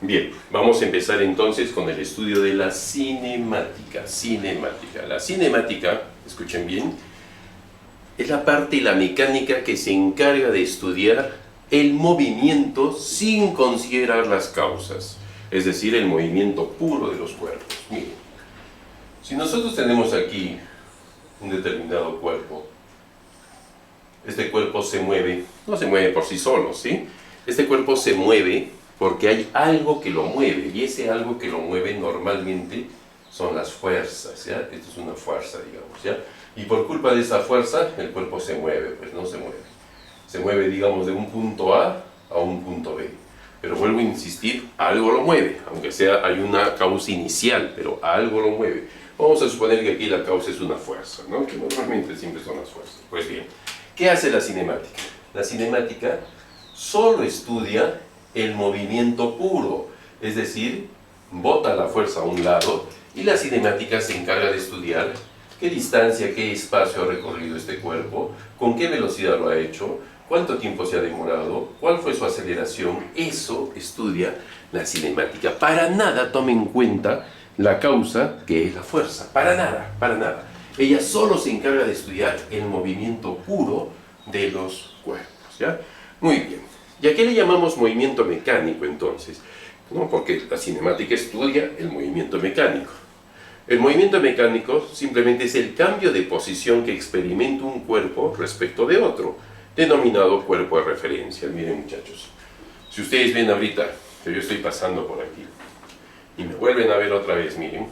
Bien, vamos a empezar entonces con el estudio de la cinemática. La cinemática, escuchen bien, es la parte de la mecánica que se encarga de estudiar el movimiento sin considerar las causas, es decir, el movimiento puro de los cuerpos. Miren, si nosotros tenemos aquí un determinado cuerpo, este cuerpo se mueve, no se mueve por sí solo, ¿sí? Este cuerpo se mueve porque hay algo que lo mueve, y ese algo que lo mueve normalmente son las fuerzas, ¿ya? Esto es una fuerza, digamos, ¿ya? Y por culpa de esa fuerza, el cuerpo se mueve, pues no se mueve. Se mueve, digamos, de un punto A un punto B. Pero vuelvo a insistir, algo lo mueve, aunque sea, hay una causa inicial, pero algo lo mueve. Vamos a suponer que aquí la causa es una fuerza, ¿no? Que normalmente siempre son las fuerzas. Pues bien, ¿qué hace la cinemática? La cinemática solo estudia el movimiento puro, es decir, bota la fuerza a un lado y la cinemática se encarga de estudiar qué distancia, qué espacio ha recorrido este cuerpo, con qué velocidad lo ha hecho, cuánto tiempo se ha demorado, cuál fue su aceleración. Eso estudia la cinemática. Para nada toma en cuenta la causa, que es la fuerza. Para nada, para nada. Ella solo se encarga de estudiar el movimiento puro de los cuerpos, ¿ya? Muy bien. ¿Y a qué le llamamos movimiento mecánico entonces? No, porque la cinemática estudia el movimiento mecánico. El movimiento mecánico simplemente es el cambio de posición que experimenta un cuerpo respecto de otro, denominado cuerpo de referencia. Miren, muchachos, si ustedes ven ahorita que yo estoy pasando por aquí y me vuelven a ver otra vez, miren,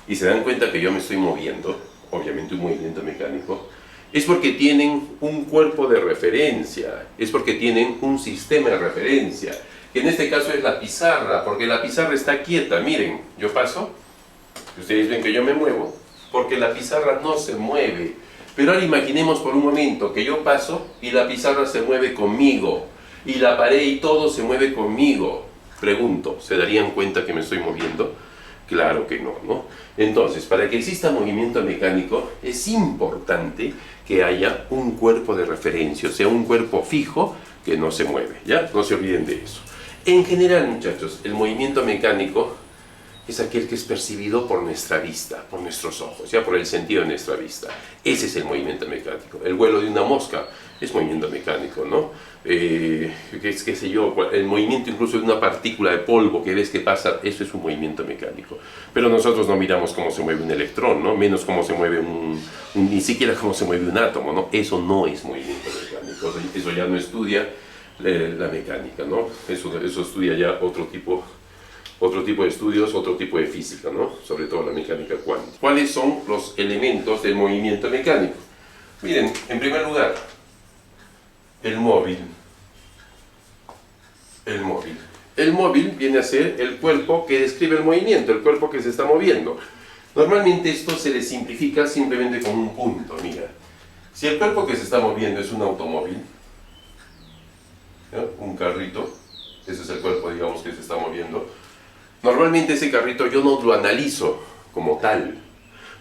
y se dan cuenta que yo me estoy moviendo, obviamente un movimiento mecánico, es porque tienen un cuerpo de referencia, es porque tienen un sistema de referencia, que en este caso es la pizarra, porque la pizarra está quieta. Miren, yo paso, ustedes ven que yo me muevo, porque la pizarra no se mueve. Pero ahora imaginemos por un momento que yo paso y la pizarra se mueve conmigo, y la pared y todo se mueve conmigo. Pregunto, ¿se darían cuenta que me estoy moviendo? Claro que no, ¿no? Entonces, para que exista movimiento mecánico, es importante que haya un cuerpo de referencia, o sea, un cuerpo fijo que no se mueve, ¿ya? No se olviden de eso. En general, muchachos, el movimiento mecánico es aquel que es percibido por nuestra vista, por nuestros ojos, ya por el sentido de nuestra vista. Ese es el movimiento mecánico. El vuelo de una mosca es movimiento mecánico, ¿no? Qué sé yo, el movimiento incluso de una partícula de polvo que ves que pasa, eso es un movimiento mecánico. Pero nosotros no miramos cómo se mueve un electrón, ¿no? Menos cómo se mueve ni siquiera cómo se mueve un átomo, ¿no? Eso no es movimiento mecánico. Eso ya no estudia la mecánica, ¿no? Eso estudia ya otro tipo de estudios, otro tipo de física, ¿no? Sobre todo la mecánica cuántica. ¿Cuáles son los elementos del movimiento mecánico? Miren, en primer lugar, el móvil. El móvil viene a ser el cuerpo que describe el movimiento, el cuerpo que se está moviendo. Normalmente esto se le simplifica simplemente con un punto. Mira, si el cuerpo que se está moviendo es un automóvil, ¿no? Un carrito, ese es el cuerpo, digamos, que se está moviendo. Normalmente ese carrito yo no lo analizo como tal,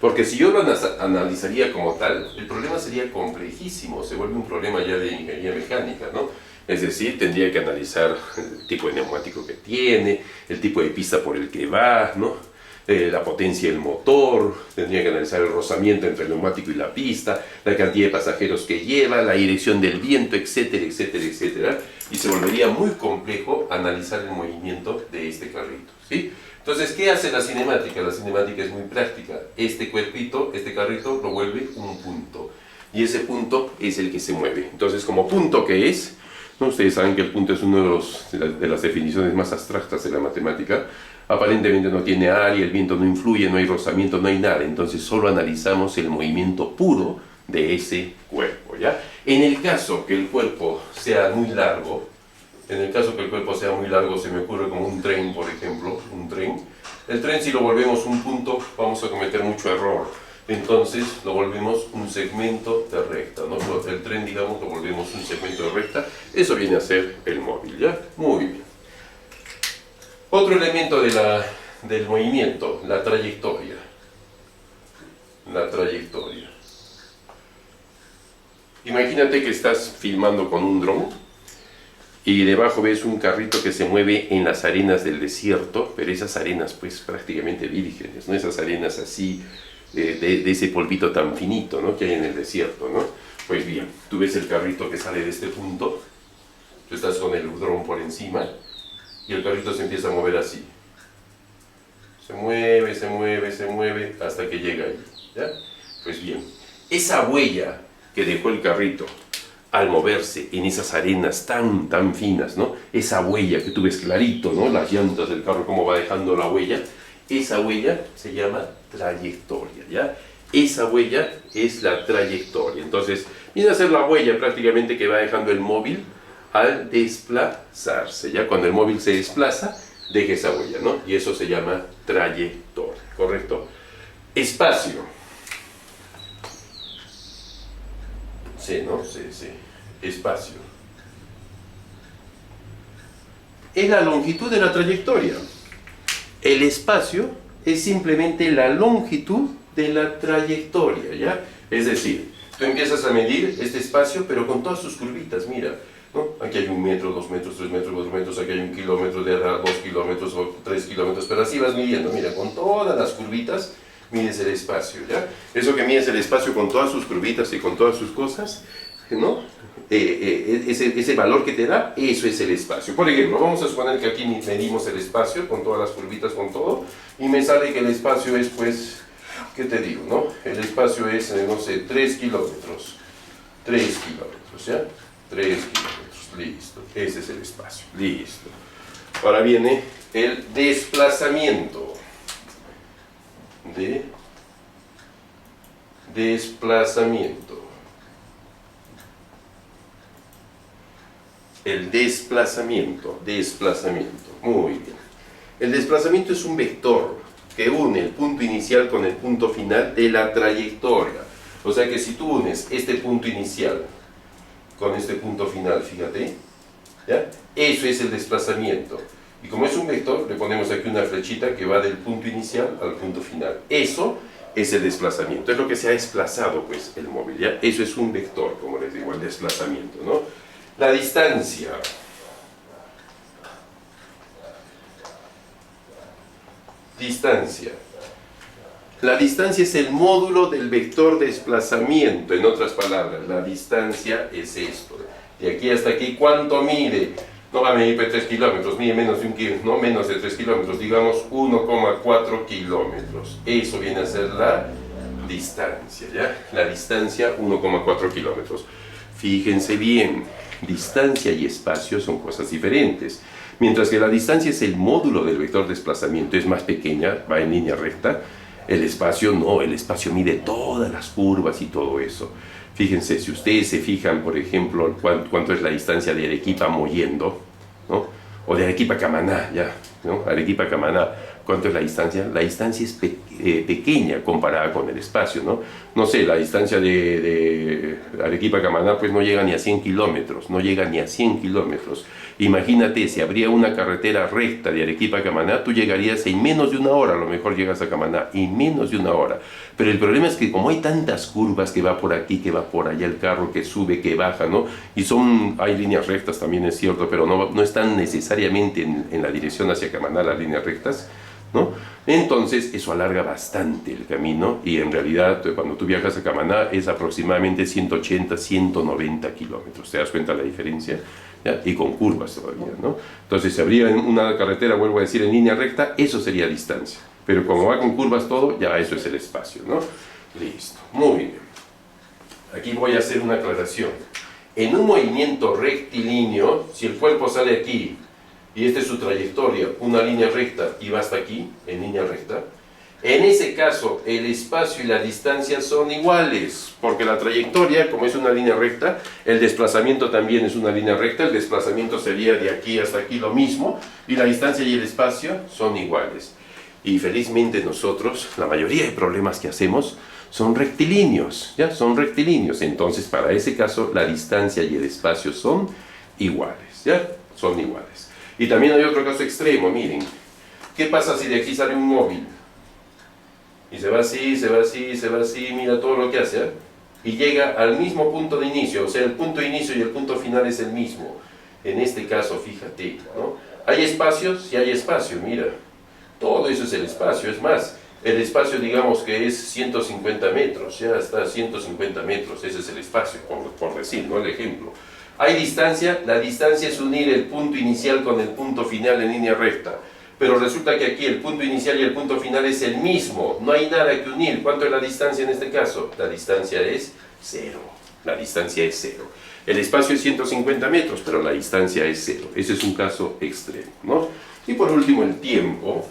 porque si yo lo analizaría como tal, el problema sería complejísimo, se vuelve un problema ya de ingeniería mecánica, ¿no? Es decir, tendría que analizar el tipo de neumático que tiene, el tipo de pista por el que va, ¿no? La potencia del motor, tendría que analizar el rozamiento entre el neumático y la pista, la cantidad de pasajeros que lleva, la dirección del viento, etcétera, etcétera, etcétera, y se volvería muy complejo analizar el movimiento de este carrito, ¿sí? Entonces, ¿qué hace la cinemática? La cinemática es muy práctica. Este cuerpito, este carrito, lo vuelve un punto, y ese punto es el que se mueve. Entonces, como punto que es, ¿no? Ustedes saben que el punto es una de las definiciones más abstractas de la matemática. Aparentemente no tiene área, el viento no influye, no hay rozamiento, no hay nada. Entonces solo analizamos el movimiento puro de ese cuerpo, ¿ya? En el caso que el cuerpo sea muy largo, se me ocurre como un tren, por ejemplo, un tren. El tren, si lo volvemos un punto, vamos a cometer mucho error. Entonces lo volvemos un segmento de recta, ¿no? El tren, digamos, lo volvemos un segmento de recta. Eso viene a ser el móvil, ¿ya? Muy bien. Otro elemento del movimiento, la trayectoria. La trayectoria. Imagínate que estás filmando con un dron Y debajo ves un carrito que se mueve en las arenas del desierto, pero esas arenas pues prácticamente vírgenes, ¿no? Esas arenas así, de ese polvito tan finito, ¿no? Que hay en el desierto, ¿no? Pues bien, tú ves el carrito que sale de este punto, tú estás con el dron por encima, y el carrito se empieza a mover así. Se mueve, se mueve, se mueve, hasta que llega ahí, ¿ya? Pues bien, esa huella que dejó el carrito al moverse en esas arenas tan finas, ¿no? Esa huella que tú ves clarito, ¿no? Las llantas del carro, cómo va dejando la huella. Esa huella se llama trayectoria, ¿ya? Esa huella es la trayectoria. Entonces, viene a ser la huella prácticamente que va dejando el móvil al desplazarse, ¿ya? Cuando el móvil se desplaza, deja esa huella, ¿no? Y eso se llama trayectoria, ¿correcto? Espacio. Sí, ¿no? Sí, sí. Espacio. Es la longitud de la trayectoria. El espacio es simplemente la longitud de la trayectoria, ¿ya? Es decir, tú empiezas a medir este espacio, pero con todas sus curvitas, mira, ¿no? Aquí hay 1 metro, 2 metros, 3 metros, 4 metros, aquí hay 1 kilómetro, de 2 kilómetros o 3 kilómetros, pero así vas midiendo, mira, con todas las curvitas mides el espacio, ¿ya? Eso que mides el espacio con todas sus curvitas y con todas sus cosas, ¿no? Ese valor que te da, eso es el espacio. Por ejemplo, vamos a suponer que aquí medimos el espacio con todas las curvitas, con todo, y me sale que el espacio es, pues, ¿qué te digo, no? El espacio es, no sé, 3 kilómetros. 3 kilómetros, ¿ya? 3 kilómetros, listo. Ese es el espacio, listo. Ahora viene el desplazamiento. Desplazamiento. El desplazamiento, muy bien. El desplazamiento es un vector que une el punto inicial con el punto final de la trayectoria. O sea que si tú unes este punto inicial con este punto final, fíjate, ¿ya? Eso es el desplazamiento. Y como es un vector, le ponemos aquí una flechita que va del punto inicial al punto final. Eso es el desplazamiento, es lo que se ha desplazado, pues, el móvil, ¿ya? Eso es un vector, como les digo, el desplazamiento, ¿no? La distancia. Distancia. La distancia es el módulo del vector desplazamiento. En otras palabras, la distancia es esto. De aquí hasta aquí, ¿cuánto mide? No va a medir 3 kilómetros, mide menos de 1 kilómetro, no menos de 3 kilómetros, digamos 1,4 kilómetros. Eso viene a ser la distancia, ¿ya? La distancia, 1,4 kilómetros. Fíjense bien, distancia y espacio son cosas diferentes. Mientras que la distancia es el módulo del vector desplazamiento, es más pequeña, va en línea recta. El espacio no, el espacio mide todas las curvas y todo eso. Fíjense, si ustedes se fijan, por ejemplo, cuánto es la distancia de Arequipa a Mollendo, ¿no? O de Arequipa a Camaná, ya, ¿no? Arequipa a Camaná, ¿cuánto es la distancia? La distancia es pequeña comparada con el espacio, ¿no? No sé, la distancia de Arequipa a Camaná pues no llega ni a 100 kilómetros, no llega ni a 100 kilómetros. Imagínate, si habría una carretera recta de Arequipa a Camaná, tú llegarías en menos de 1 hora, a lo mejor llegas a Camaná, en menos de 1 hora. Pero el problema es que como hay tantas curvas, que va por aquí, que va por allá el carro, que sube, que baja, ¿no? Y hay líneas rectas también, es cierto, pero no están necesariamente en la dirección hacia Camaná las líneas rectas, ¿no? Entonces eso alarga bastante el camino y en realidad cuando tú viajas a Camaná es aproximadamente 180, 190 kilómetros. ¿Te das cuenta la diferencia? ¿Ya? Y con curvas todavía, ¿no? Entonces si habría una carretera, vuelvo a decir, en línea recta, eso sería distancia. Pero como va con curvas todo, ya eso es el espacio, ¿no? Listo, muy bien. Aquí voy a hacer una aclaración. En un movimiento rectilíneo, si el cuerpo sale aquí y esta es su trayectoria, una línea recta y va hasta aquí, en línea recta, en ese caso el espacio y la distancia son iguales, porque la trayectoria, como es una línea recta, el desplazamiento también es una línea recta, el desplazamiento sería de aquí hasta aquí lo mismo, y la distancia y el espacio son iguales. Y felizmente nosotros, la mayoría de problemas que hacemos son rectilíneos, ¿ya? Son rectilíneos, entonces para ese caso la distancia y el espacio son iguales, ¿ya? Son iguales. Y también hay otro caso extremo, miren. ¿Qué pasa si de aquí sale un móvil? Y se va así, se va así, se va así, mira todo lo que hace, ¿eh? Y llega al mismo punto de inicio, o sea, el punto de inicio y el punto final es el mismo. En este caso, fíjate, ¿no? ¿Hay espacio? Sí hay espacio, mira. Todo eso es el espacio, es más. El espacio, digamos que es 150 metros, ya está 150 metros, ese es el espacio, por decir, ¿no? El ejemplo. ¿Hay distancia? La distancia es unir el punto inicial con el punto final en línea recta. Pero resulta que aquí el punto inicial y el punto final es el mismo, no hay nada que unir. ¿Cuánto es la distancia en este caso? La distancia es 0. La distancia es 0. El espacio es 150 metros, pero la distancia es 0. Ese es un caso extremo, ¿no? Y por último el tiempo,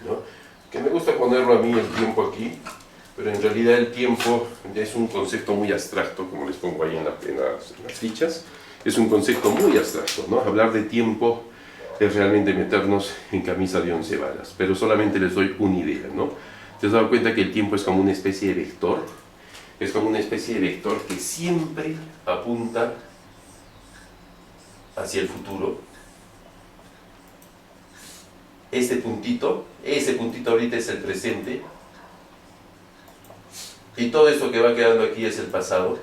¿no? Que me gusta ponerlo a mí el tiempo aquí, pero en realidad el tiempo es un concepto muy abstracto, como les pongo ahí en las fichas. Es un concepto muy abstracto, ¿no? Hablar de tiempo es realmente meternos en camisa de 11 varas, pero solamente les doy una idea, ¿no? ¿Te has dado cuenta que el tiempo es como una especie de vector? Es como una especie de vector que siempre apunta hacia el futuro. Ese puntito ahorita es el presente, y todo esto que va quedando aquí es el pasado,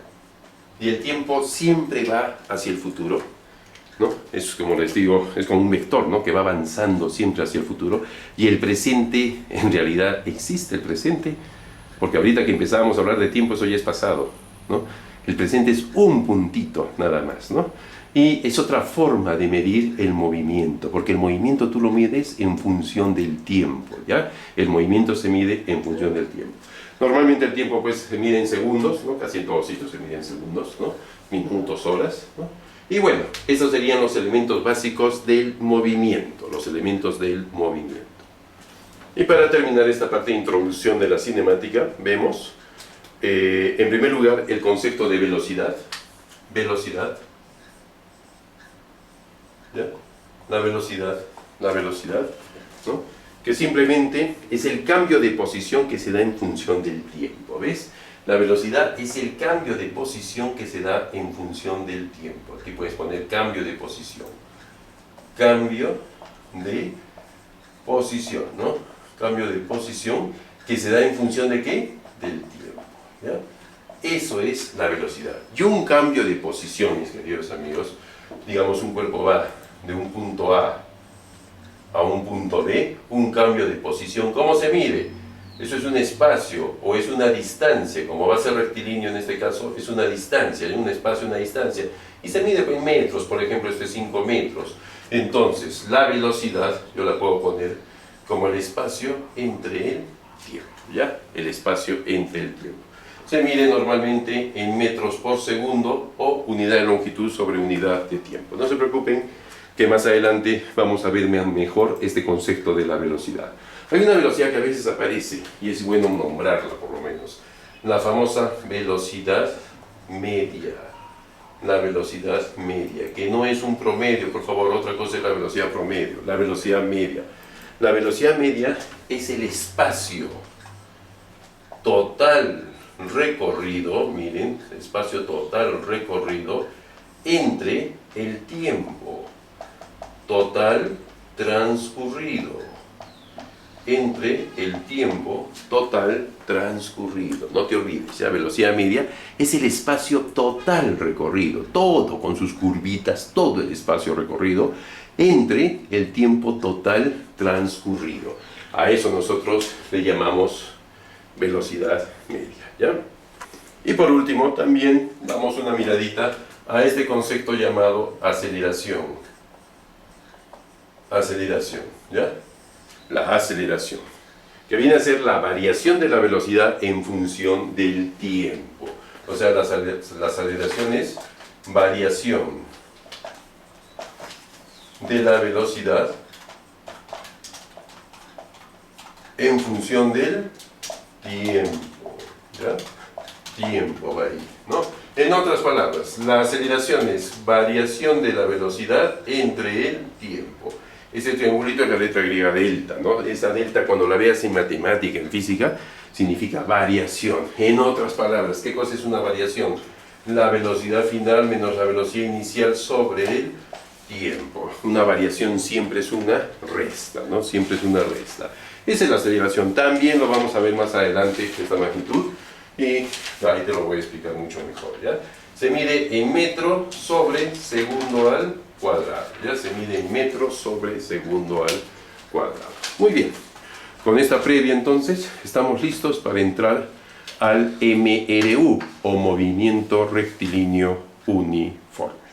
y el tiempo siempre va hacia el futuro, ¿no? Es como les digo, es como un vector, ¿no? Que va avanzando siempre hacia el futuro, y el presente, en realidad existe el presente, porque ahorita que empezábamos a hablar de tiempo, eso ya es pasado, ¿no? El presente es un puntito nada más, ¿no? Y es otra forma de medir el movimiento, porque el movimiento tú lo mides en función del tiempo, ¿ya? El movimiento se mide en función del tiempo. Normalmente el tiempo pues se mide en segundos, ¿no? Casi en todos sitios se mide en segundos, ¿no? Minutos, horas, ¿no? Y bueno, esos serían los elementos básicos del movimiento, los elementos del movimiento. Y para terminar esta parte de introducción de la cinemática, vemos, en primer lugar, el concepto de velocidad. Velocidad. ¿Ya? La velocidad, ¿no? Que simplemente es el cambio de posición que se da en función del tiempo, ¿ves? La velocidad es el cambio de posición que se da en función del tiempo. Aquí puedes poner cambio de posición. Cambio de posición, ¿no? Cambio de posición que se da en función de ¿qué? Del tiempo, ¿ya? Eso es la velocidad. Y un cambio de posición, mis queridos amigos, digamos un cuerpo va de un punto A a un punto B, un cambio de posición, ¿cómo se mide? Eso es un espacio o es una distancia, como va a ser rectilíneo en este caso, es una distancia, hay un espacio, una distancia, y se mide en metros, por ejemplo, esto es 5 metros. Entonces, la velocidad, yo la puedo poner como el espacio entre el tiempo, ¿ya? El espacio entre el tiempo. Se mide normalmente en metros por segundo o unidad de longitud sobre unidad de tiempo. No se preocupen, que más adelante vamos a ver mejor este concepto de la velocidad. Hay una velocidad que a veces aparece, y es bueno nombrarla por lo menos. La famosa velocidad media. La velocidad media, que no es un promedio, por favor, otra cosa es la velocidad promedio, la velocidad media. La velocidad media es el espacio total recorrido, miren, espacio total recorrido entre el tiempo total transcurrido, entre el tiempo total transcurrido. No te olvides, la velocidad media es el espacio total recorrido, todo con sus curvitas, todo el espacio recorrido entre el tiempo total transcurrido. A eso nosotros le llamamos velocidad media, ¿ya? Y por último también damos una miradita a este concepto llamado aceleración. Aceleración, ¿ya? La aceleración, que viene a ser la variación de la velocidad en función del tiempo. O sea, la aceleración es variación de la velocidad en función del tiempo, ¿ya? Tiempo va ahí, ¿no? En otras palabras, la aceleración es variación de la velocidad entre el tiempo. Ese triangulito es la letra griega delta, ¿no? Esa delta, cuando la veas en matemática, en física, significa variación. En otras palabras, ¿qué cosa es una variación? La velocidad final menos la velocidad inicial sobre el tiempo. Una variación siempre es una resta, ¿no? Siempre es una resta. Esa es la aceleración. También lo vamos a ver más adelante, esta magnitud. Y ahí te lo voy a explicar mucho mejor, ¿ya? se mide en metro sobre segundo al cuadrado. Ya se mide en metro sobre segundo al cuadrado. Muy bien. Con esta previa entonces estamos listos para entrar al MRU o movimiento rectilíneo uniforme.